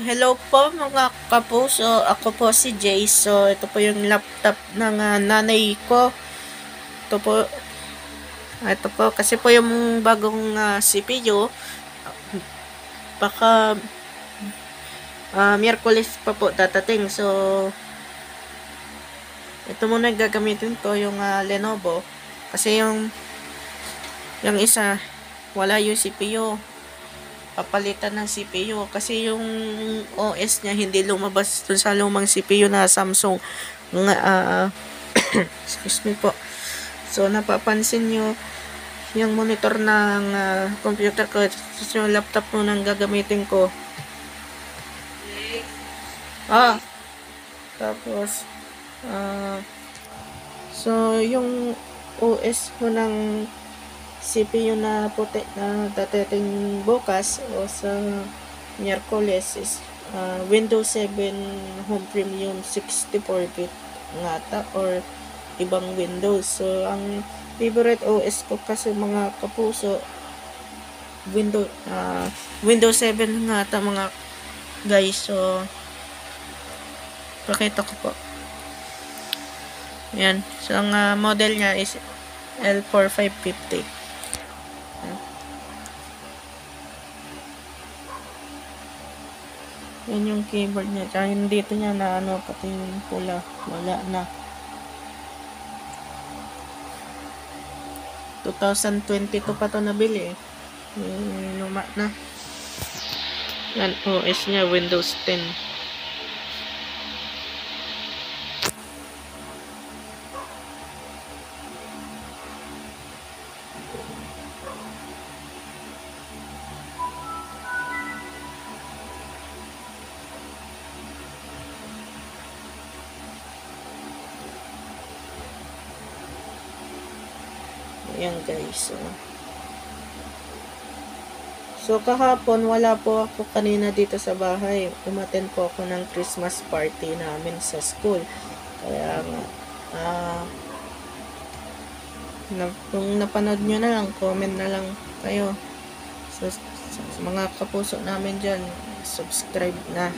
hello po mga kapuso. Ako po si Jay. So, ito po yung laptop ng nanay ko. Ito po, kasi po yung bagong CPU. Baka Miyerkules pa po datating. So, ito muna gagamitin ko yung Lenovo. Kasi yung isa, wala yung CPU. Papalitan ng CPU kasi yung OS niya hindi lumabas dun sa lumang CPU na Samsung excuse me po. So napapansin nyo yung monitor ng computer ko, yung laptop mo nang gagamitin ko. Tapos so yung OS mo ng CPU na puti na datating bukas o sa Miyerkules is Windows 7 Home Premium 64-bit ngata or ibang Windows. So ang favorite OS ko kasi mga kapuso Windows 7 ngata mga guys. So pakita ko po. Yan. So ang model niya is L4550. Yan yung keyboard niya. Tsaka yung dito niya na pati yung pula. Wala na. 2022 pa to nabili eh. Luma na. Yan, OS niya, Windows 10. Ayan guys. So kahapon wala po ako kanina dito sa bahay. Umattend po ako ng Christmas party namin sa school. Kaya kung napanood nyo na lang, comment na lang kayo. So, sa mga kapuso namin dyan, subscribe na.